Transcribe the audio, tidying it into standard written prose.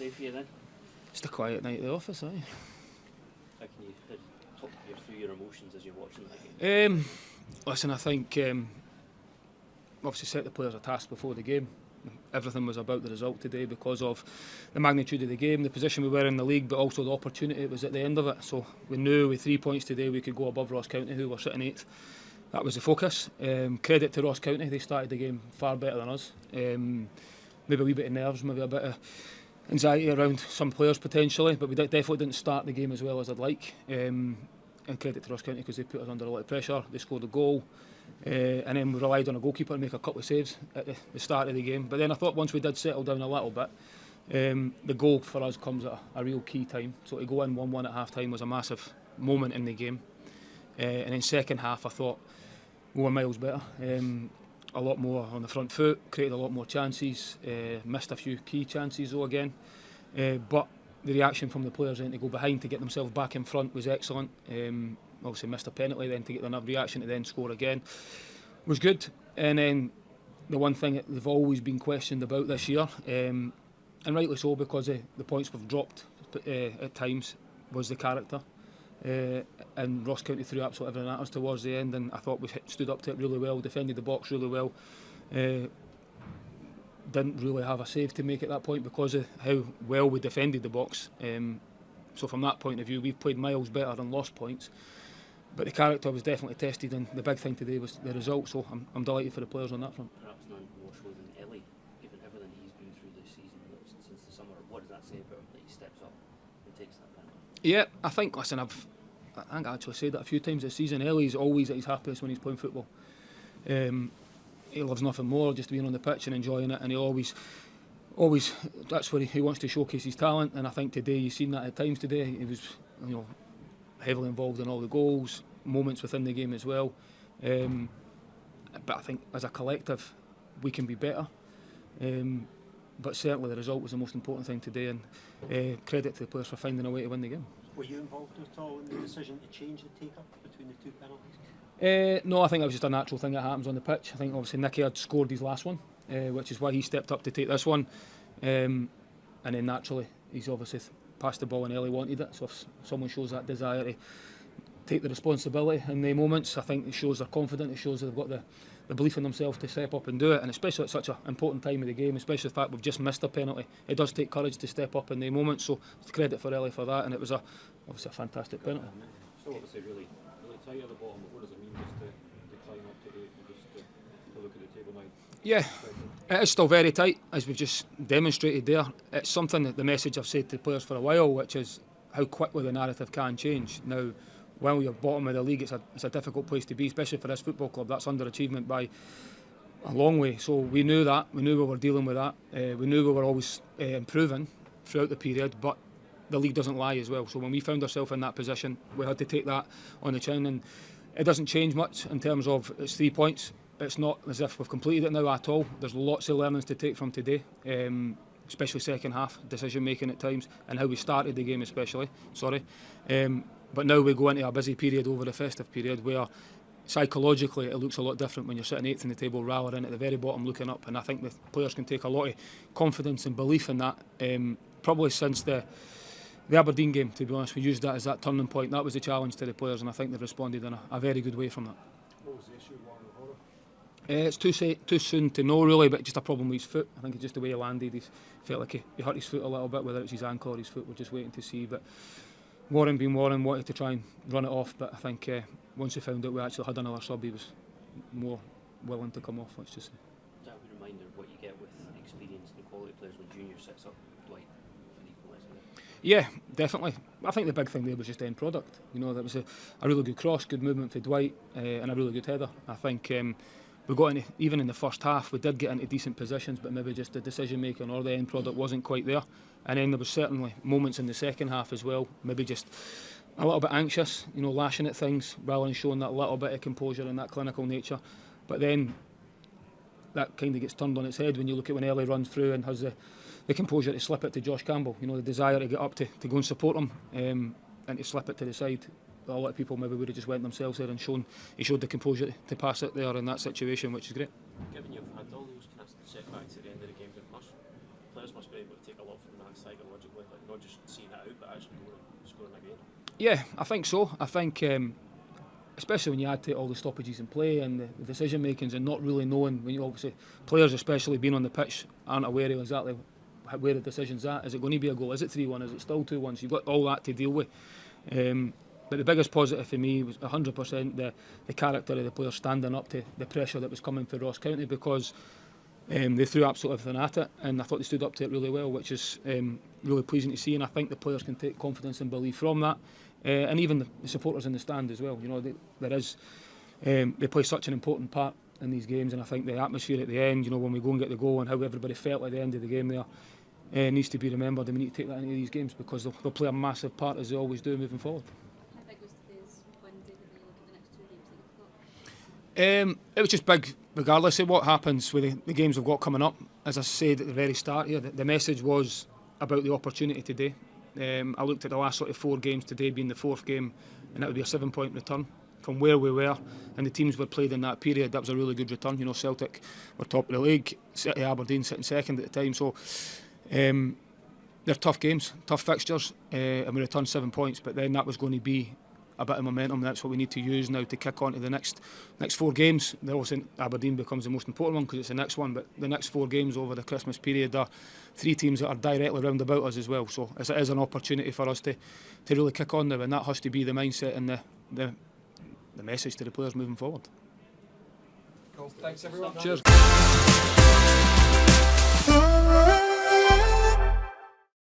day for you then? Just a quiet night at the office, aye. How can you talk through your emotions as you're watching that game? Listen, I think obviously set the players a task before the game. Everything was about the result today because of the magnitude of the game, the position we were in the league, but also the opportunity it was at the end of it. So we knew with 3 points today we could go above Ross County, who were sitting 8th. That was the focus. Credit to Ross County, they started the game far better than us. Maybe a wee bit of nerves, maybe a bit of anxiety around some players potentially, but we definitely didn't start the game as well as I'd like. And credit to Ross County because they put us under a lot of pressure. They scored a goal, and then we relied on a goalkeeper to make a couple of saves at the start of the game. But then I thought once we did settle down a little bit, the goal for us comes at a real key time. So to go in 1-1 at half time was a massive moment in the game. And then second half I thought we were miles better. A lot more on the front foot, created a lot more chances, missed a few key chances though again. But the reaction from the players then to go behind to get themselves back in front was excellent. Obviously missed a penalty, then to get another reaction to then score again was good. And then the one thing that they've always been questioned about this year, and rightly so because the points we've dropped at times, was the character. And Ross County threw absolutely everything at us towards the end, and I thought we stood up to it really well, defended the box really well. Didn't really have a save to make at that point because of how well we defended the box. So from that point of view, we've played miles better and lost points. But the character was definitely tested, and the big thing today was the result. So I'm delighted for the players on that front. Perhaps none more so than Ellie, given everything he's been through this season since the summer. What does that say about him that he steps up and takes that penalty? Yeah, I think. Listen, I think I actually said that a few times this season. Ellie's always at his happiest when he's playing football. He loves nothing more just being on the pitch and enjoying it, and he always that's where he wants to showcase his talent. And I think today you've seen that at times. Today he was, heavily involved in all the goals, moments within the game as well. But I think as a collective we can be better. But certainly the result was the most important thing today, and credit to the players for finding a way to win the game. Were you involved at all in the decision to change the take-up between the two penalties? No, I think it was just a natural thing that happens on the pitch. I think obviously Nicky had scored his last one, which is why he stepped up to take this one. And then naturally he's obviously passed the ball and Ellie wanted it. So if someone shows that desire to take the responsibility in the moments, I think it shows they're confident, it shows they've got the belief in themselves to step up and do it. And especially at such an important time of the game, especially the fact we've just missed a penalty, it does take courage to step up in the moments. So it's credit for Ellie for that, and it was obviously a fantastic penalty. Still obviously really tight at the bottom, but what does it mean just to climb up to 8th and just to look at the table now? Yeah, it is still very tight, as we've just demonstrated there. It's something that the message I've said to players for a while, which is how quickly the narrative can change. Now, while you're bottom of the league, it's a difficult place to be, especially for this football club. That's underachievement by a long way. So we knew that, we knew we were dealing with that, we knew we were always improving throughout the period, but the league doesn't lie as well. So when we found ourselves in that position, we had to take that on the chin, and it doesn't change much in terms of it's 3 points. It's not as if we've completed it now at all. There's lots of learnings to take from today, especially second half decision making at times, and how we started the game especially. But now we go into a busy period over the festive period where psychologically it looks a lot different when you're sitting 8th in the table rather than at the very bottom looking up. And I think the players can take a lot of confidence and belief in that. Probably since the Aberdeen game, to be honest, we used that as that turning point. That was the challenge to the players, and I think they've responded in a very good way from that. What was the issue, Warren O'Hara? It's too soon to know really, but just a problem with his foot. I think it's just the way he landed. He felt like he hurt his foot a little bit, whether it's his ankle or his foot, we're just waiting to see. But Warren being Warren, wanted to try and run it off, but I think once he found out we actually had another sub, he was more willing to come off, let's just say. Is that a reminder of what you get with experienced and quality players when junior sets up like an equalizer? Yeah, definitely. I think the big thing there was just the end product. There was a really good cross, good movement for Dwight, and a really good header. I think we got into, even in the first half, we did get into decent positions, but maybe just the decision making or the end product wasn't quite there. And then there was certainly moments in the second half as well, maybe just a little bit anxious, lashing at things rather than showing that little bit of composure and that clinical nature. But then that kind of gets turned on its head when you look at when Ellie runs through and has the composure to slip it to Josh Campbell, the desire to get up to go and support him and to slip it to the side. A lot of people maybe would have just went themselves there and he showed the composure to pass it there in that situation, which is great. Given you've had all those kind of setbacks at the end of the game, players must be able to take a lot from that side. psychologically, like not just seeing it out, but actually scoring again? Yeah, I think so. I think, especially when you add to all the stoppages in play and the decision makings and not really knowing, when you obviously players, especially being on the pitch, aren't aware of exactly where the decision's at. Is it going to be a goal? Is it 3-1? Is it still 2-1? So you've got all that to deal with. But the biggest positive for me was 100% the character of the players standing up to the pressure that was coming for Ross County, because they threw absolutely everything at it, and I thought they stood up to it really well, which is really pleasing to see. And I think the players can take confidence and belief from that, and even the supporters in the stand as well. You know, they play such an important part in these games, and I think the atmosphere at the end, you know, when we go and get the goal and how everybody felt at the end of the game there, needs to be remembered, and we need to take that into these games, because they'll play a massive part, as they always do, moving forward. How big was today's win, David, when you look at the next 2 games that you've got? It was just big, regardless of what happens with the games we've got coming up. As I said at the very start here, the message was about the opportunity today. I looked at the last sort of 4 games, today being the 4th game, and that would be a 7-point return from where we were and the teams were played in that period. That was a really good return. You know, Celtic were top of the league, City, Aberdeen sitting second at the time. So they're tough games, tough fixtures, and we returned 7 points. But then that was going to be a bit of momentum. That's what we need to use now to kick on to the next 4 games. Then obviously Aberdeen becomes the most important one because it's the next one. But the next 4 games over the Christmas period are 3 teams that are directly round about us as well. So it is an opportunity for us to really kick on now, and that has to be the mindset and the message to the players moving forward. Cool. Thanks everyone. Cheers.